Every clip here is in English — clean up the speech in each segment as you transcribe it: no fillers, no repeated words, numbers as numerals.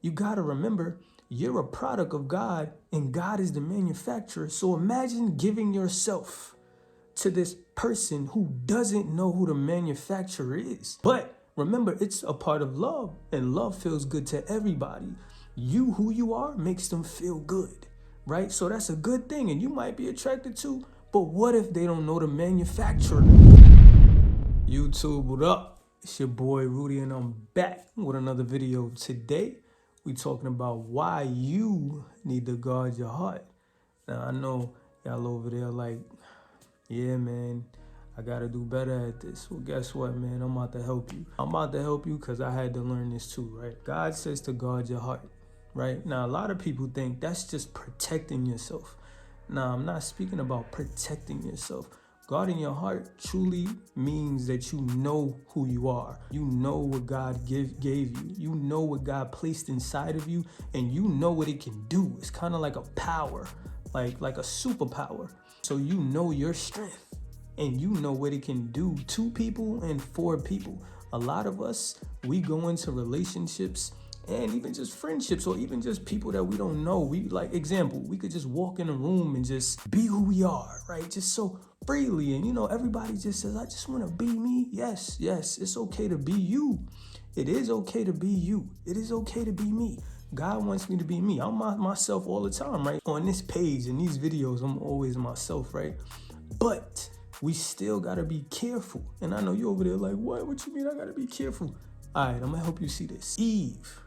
you got to remember, you're a product of God and God is the manufacturer. So imagine giving yourself to this person who doesn't know who the manufacturer is. But remember, it's a part of love, and love feels good to everybody. You, who you are, makes them feel good, right? So that's a good thing, and you might be attracted to, but what if they don't know the manufacturer? YouTube, what up? It's your boy Rudy, and I'm back with another video. Today, we talking about why you need to guard your heart. Now, I know y'all over there like, yeah, man, I gotta do better at this. Well, guess what, man? I'm about to help you. I'm about to help you because I had to learn this too, right? God says to guard your heart, right? Now, a lot of people think that's just protecting yourself. Now, I'm not speaking about protecting yourself. Guarding your heart truly means that you know who you are. You know what God gave you. You know what God placed inside of you, and you know what it can do. It's kind of like a power, like a superpower. So you know your strength, and you know what it can do to people and for people. A lot of us, we go into relationships and even just friendships, or even just people that we don't know. We like, example, we could just walk in a room and just be who we are, right? Just so freely. And everybody just says, I just want to be me. Yes, it's okay to be you. It is okay to be you. It is okay to be me. God wants me to be me. I'm myself all the time, right? On this page, in these videos, I'm always myself, right? But we still got to be careful. And I know you over there like, what you mean I got to be careful? All right, I'm going to help you see this. Eve.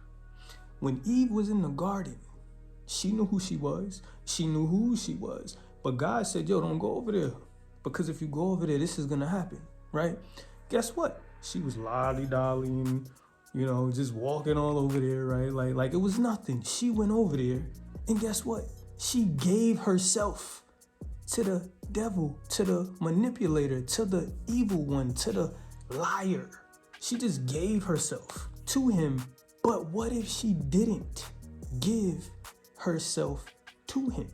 When Eve was in the garden, she knew who she was. She knew who she was. But God said, yo, don't go over there. Because if you go over there, this is going to happen, right? Guess what? She was lolly-dollying, just walking all over there, right? Like it was nothing. She went over there, and guess what? She gave herself to the devil, to the manipulator, to the evil one, to the liar. She just gave herself to him. But what if she didn't give herself to him?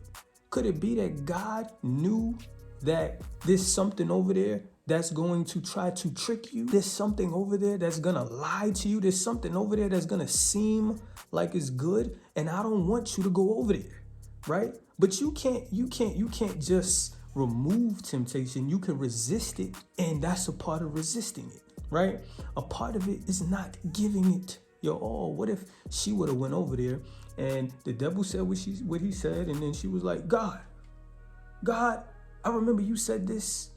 Could it be that God knew that there's something over there that's going to try to trick you? There's something over there that's gonna lie to you. There's something over there that's gonna seem like it's good, and I don't want you to go over there, right? But you can't just remove temptation. You can resist it, and that's a part of resisting it, right? A part of it is not giving it your all. What if she would have went over there and the devil said what he said, and then she was like, God, I remember you said this,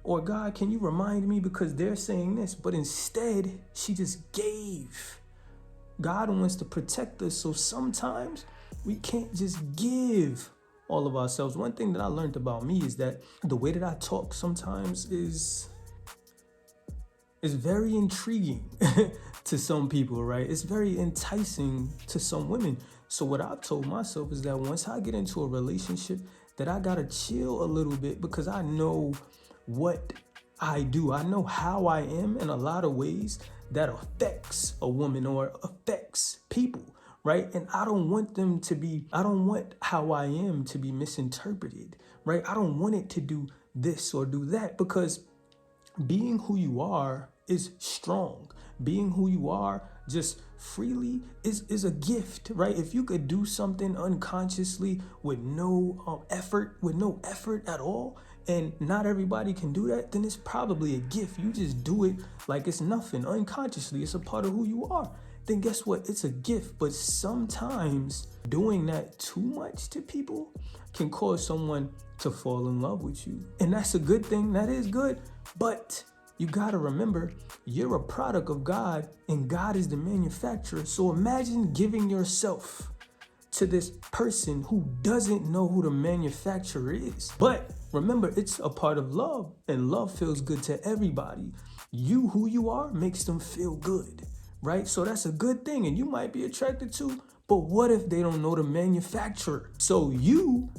or God, can you remind me because they're saying this? But instead, she just gave. God wants to protect us, so sometimes we can't just give all of ourselves. One thing that I learned about me is that the way that I talk sometimes is very intriguing to some people, right? It's very enticing to some women. So what I've told myself is that once I get into a relationship, that I gotta chill a little bit, because I know what I do. I know how I am in a lot of ways that affects a woman or affects people, right? And I don't want how I am to be misinterpreted, right? I don't want it to do this or do that, because being who you are is strong. Being who you are just freely is a gift, right? If you could do something unconsciously with no effort at all, and not everybody can do that, then it's probably a gift. You just do it like it's nothing, unconsciously. It's a part of who you are. Then guess what? It's a gift. But sometimes doing that too much to people can cause someone to fall in love with you. And that's a good thing. That is good. But you got to remember, you're a product of God, and God is the manufacturer. So imagine giving yourself to this person who doesn't know who the manufacturer is. But remember, it's a part of love, and love feels good to everybody. You, who you are, makes them feel good, right? So that's a good thing, and you might be attracted to, but what if they don't know the manufacturer? So you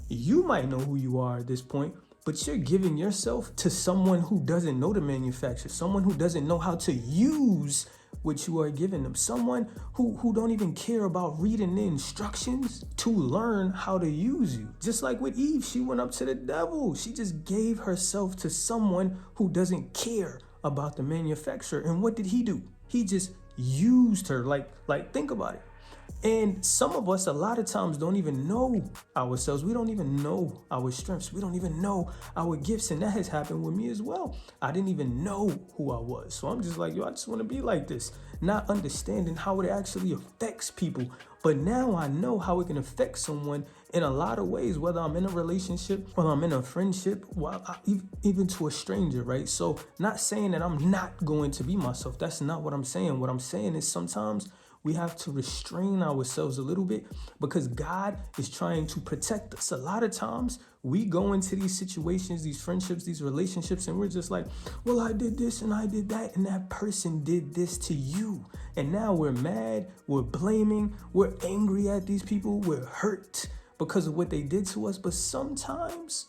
might know who you are at this point, but you're giving yourself to someone who doesn't know the manufacturer, someone who doesn't know how to use what you are giving them, someone who don't even care about reading the instructions to learn how to use you. Just like with Eve, she went up to the devil. She just gave herself to someone who doesn't care about the manufacturer. And what did he do? He just used her. Like think about it. And some of us, a lot of times, don't even know ourselves. We don't even know our strengths. We don't even know our gifts. And that has happened with me as well. I didn't even know who I was. So I'm just like, yo, I just want to be like this, not understanding how it actually affects people. But now I know how it can affect someone in a lot of ways, whether I'm in a relationship, whether I'm in a friendship, even to a stranger, right? So not saying that I'm not going to be myself. That's not what I'm saying. What I'm saying is sometimes we have to restrain ourselves a little bit because God is trying to protect us. A lot of times we go into these situations, these friendships, these relationships, and we're just like, well, I did this and I did that, and that person did this to you. And now we're mad, we're blaming, we're angry at these people, we're hurt because of what they did to us. But sometimes,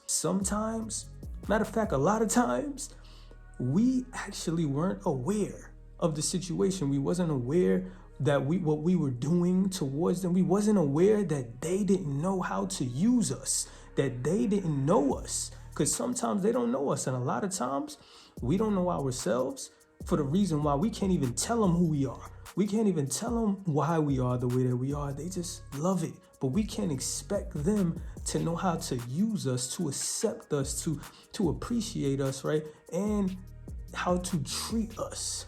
matter of fact, a lot of times, we actually weren't aware of the situation. We wasn't aware that what we were doing towards them. We wasn't aware that they didn't know how to use us, that they didn't know us. Because sometimes they don't know us. And a lot of times we don't know ourselves for the reason why we can't even tell them who we are. We can't even tell them why we are the way that we are. They just love it. But we can't expect them to know how to use us, to accept us, to appreciate us, right? And how to treat us,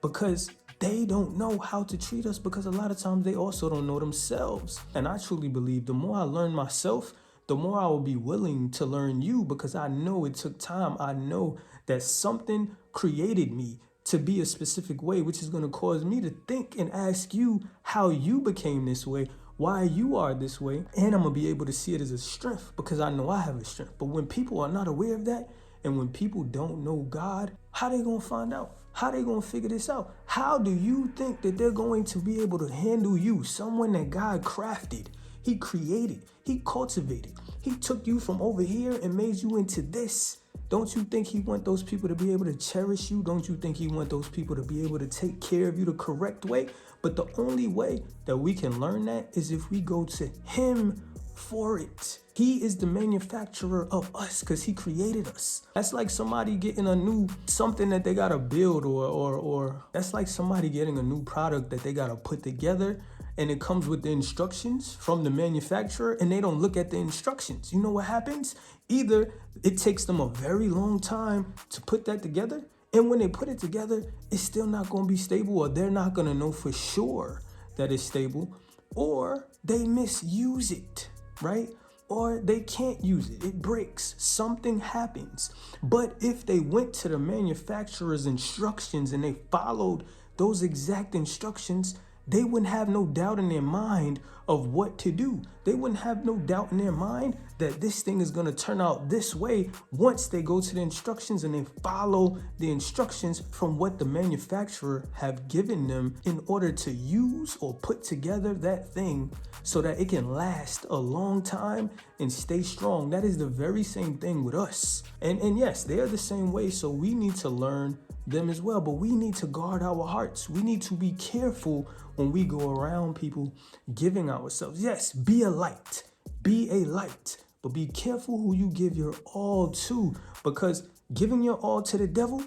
because they don't know how to treat us, because a lot of times they also don't know themselves. And I truly believe the more I learn myself, the more I will be willing to learn you, because I know it took time. I know that something created me to be a specific way, which is going to cause me to think and ask you how you became this way, why you are this way. And I'm going to be able to see it as a strength because I know I have a strength. But when people are not aware of that, and when people don't know God, how they going to find out? How they going to figure this out? How do you think that they're going to be able to handle you? Someone that God crafted, He created, He cultivated. He took you from over here and made you into this. Don't you think He want those people to be able to cherish you? Don't you think He want those people to be able to take care of you the correct way? But the only way that we can learn that is if we go to Him for it. He is the manufacturer of us because He created us. That's like somebody getting a new something that they gotta build, or that's like somebody getting a new product that they gotta put together, and it comes with the instructions from the manufacturer, and they don't look at the instructions. You know what happens? Either it takes them a very long time to put that together, and when they put it together, it's still not gonna be stable, or they're not gonna know for sure that it's stable, or they misuse it, right? Or they can't use it. It breaks. Something happens. But if they went to the manufacturer's instructions and they followed those exact instructions, they wouldn't have no doubt in their mind of what to do. They wouldn't have no doubt in their mind that this thing is going to turn out this way once they go to the instructions and they follow the instructions from what the manufacturer have given them in order to use or put together that thing so that it can last a long time and stay strong. That is the very same thing with us. And yes, they are the same way. So we need to learn them as well, but we need to guard our hearts. We need to be careful when we go around people giving ourselves. Yes, be a light, but be careful who you give your all to, because giving your all to the devil,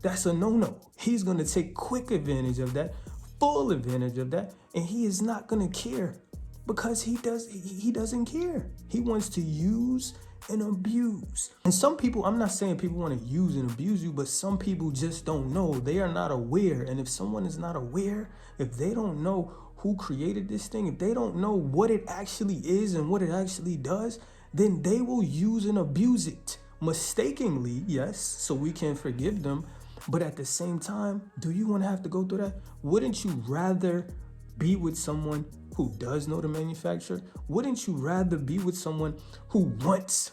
that's a no-no. He's going to take quick advantage of that, full advantage of that, and he is not going to care, because he doesn't care. He wants to use and abuse. And some people, I'm not saying people want to use and abuse you, but some people just don't know. They are not aware. And if someone is not aware, if they don't know who created this thing, if they don't know what it actually is and what it actually does, then they will use and abuse it mistakenly, yes, so we can forgive them. But at the same time, do you want to have to go through that? Wouldn't you rather be with someone who does know the manufacturer? Wouldn't you rather be with someone who wants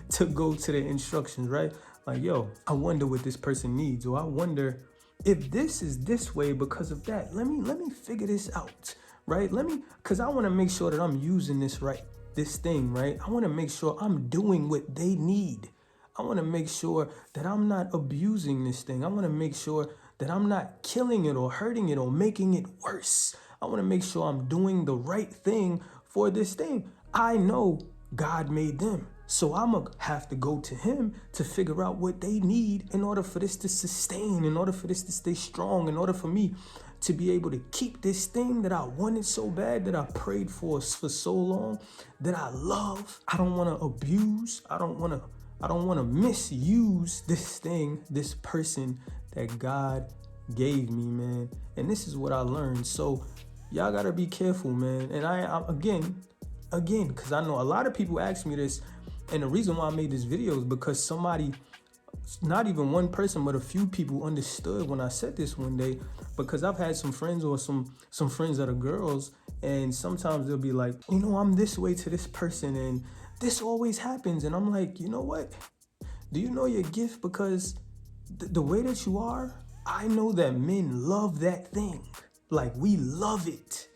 to go to the instructions, right? Like, yo, I wonder what this person needs, or I wonder if this is this way because of that. Let me figure this out, right? Because I want to make sure that I'm using this right, this thing, right? I want to make sure I'm doing what they need. I want to make sure that I'm not abusing this thing. I want to make sure that I'm not killing it or hurting it or making it worse. I want to make sure I'm doing the right thing for this thing. I know God made them, so I'm going to have to go to Him to figure out what they need in order for this to sustain, in order for this to stay strong, in order for me to be able to keep this thing that I wanted so bad, that I prayed for so long, that I love. I don't want to abuse. I don't want to misuse this thing, this person that God gave me, man. And this is what I learned. So y'all gotta be careful, man. And I again, because I know a lot of people ask me this, and the reason why I made this video is because somebody, not even one person, but a few people understood when I said this one day. Because I've had some friends, or some friends that are girls, and sometimes they'll be like, you know, I'm this way to this person, and this always happens. And I'm like, you know what? Do you know your gift? Because the way that you are, I know that men love that thing. Like, we love it.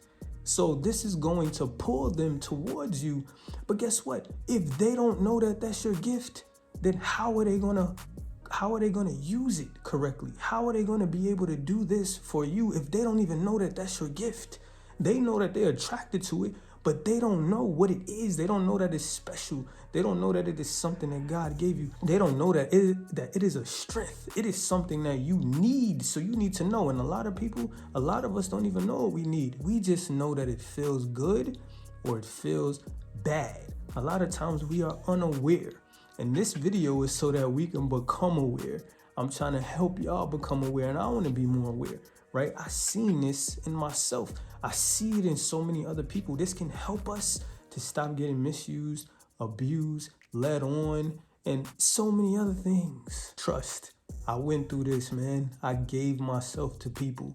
So this is going to pull them towards you. But guess what? If they don't know that that's your gift, then how are they gonna use it correctly? How are they gonna be able to do this for you if they don't even know that that's your gift? They know that they're attracted to it, but they don't know what it is. They don't know that it's special. They don't know that it is something that God gave you. They don't know that it is a strength. It is something that you need. So you need to know. And a lot of us don't even know what we need. We just know that it feels good or it feels bad. A lot of times we are unaware. And this video is so that we can become aware. I'm trying to help y'all become aware, and I want to be more aware, right? I seen this in myself. I see it in so many other people. This can help us to stop getting misused, abused, led on, and so many other things. Trust. I went through this, man. I gave myself to people,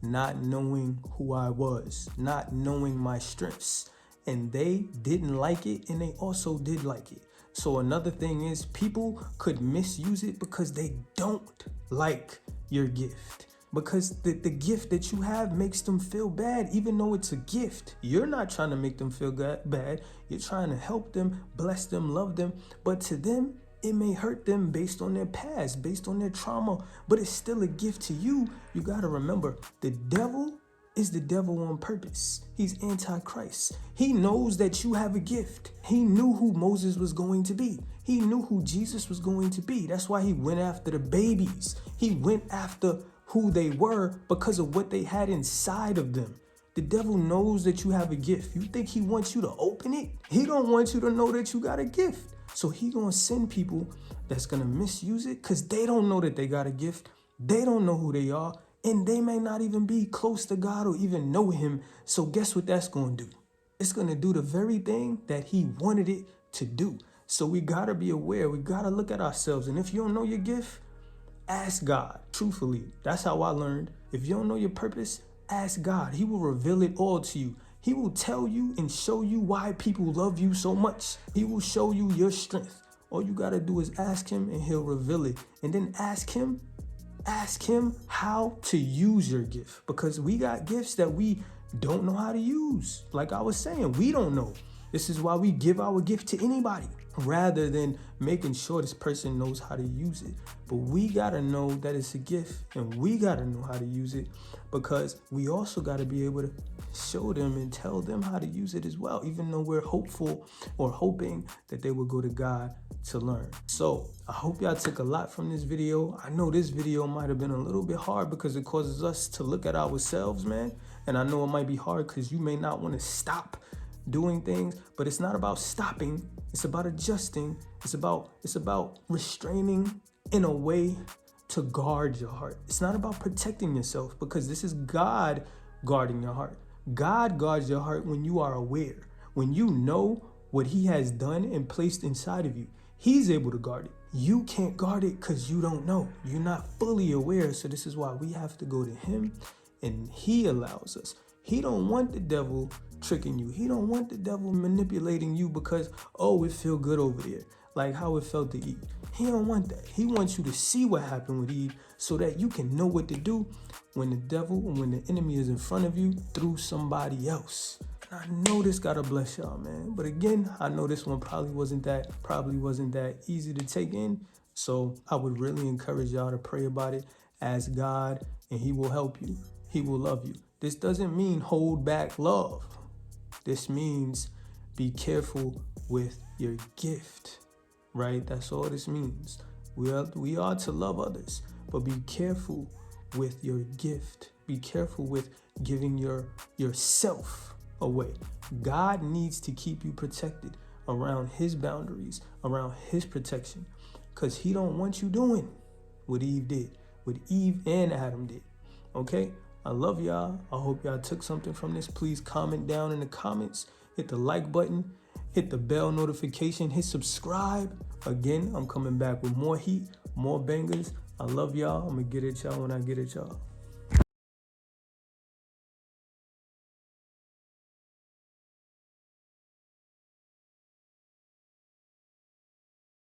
not knowing who I was, not knowing my strengths. And they didn't like it, and they also did like it. So another thing is, people could misuse it because they don't like your gift. Because the gift that you have makes them feel bad, even though it's a gift. You're not trying to make them feel bad. You're trying to help them, bless them, love them. But to them, it may hurt them based on their past, based on their trauma. But it's still a gift to you. You got to remember, the devil is the devil on purpose. He's antichrist. He knows that you have a gift. He knew who Moses was going to be. He knew who Jesus was going to be. That's why he went after the babies. He went after who they were because of what they had inside of them. The devil knows that you have a gift. You think he wants you to open it? He don't want you to know that you got a gift. So he gonna send people that's gonna misuse it because they don't know that they got a gift. They don't know who they are. And they may not even be close to God or even know him. So guess what that's going to do? It's going to do the very thing that he wanted it to do. So we got to be aware. We got to look at ourselves. And if you don't know your gift, ask God. Truthfully, that's how I learned. If you don't know your purpose, ask God. He will reveal it all to you. He will tell you and show you why people love you so much. He will show you your strength. All you got to do is ask him and he'll reveal it. And then ask him how to use your gift, because we got gifts that we don't know how to use. Like I was saying, we don't know. This is why we give our gift to anybody rather than making sure this person knows how to use it. But we got to know that it's a gift, and we got to know how to use it, because we also got to be able to show them and tell them how to use it as well, even though we're hopeful or hoping that they will go to God to learn. So I hope y'all took a lot from this video. I know this video might have been a little bit hard because it causes us to look at ourselves, man. And I know it might be hard because you may not want to stop doing things, but it's not about stopping. It's about adjusting. It's about restraining in a way to guard your heart. It's not about protecting yourself, because this is God guarding your heart. God guards your heart when you are aware, when you know what he has done and placed inside of you. He's able to guard it. You can't guard it because you don't know. You're not fully aware. So this is why we have to go to him, and he allows us. He don't want the devil tricking you. He don't want the devil manipulating you because, oh, it feel good over there, like how it felt to Eve. He don't want that. He wants you to see what happened with Eve so that you can know what to do when the enemy is in front of you through somebody else. And I know this gotta bless y'all, man. But again, I know this one probably wasn't that easy to take in. So I would really encourage y'all to pray about it, ask God, and he will help you. He will love you. This doesn't mean hold back love. This means be careful with your gift, right? That's all this means. We are to love others, but be careful with your gift. Be careful with giving yourself away. God needs to keep you protected around his boundaries, around his protection, because he don't want you doing what Eve did, what Eve and Adam did. Okay? I love y'all. I hope y'all took something from this. Please comment down in the comments. Hit the like button. Hit the bell notification. Hit subscribe. Again, I'm coming back with more heat, more bangers. I love y'all. I'm going to get at y'all when I get at y'all.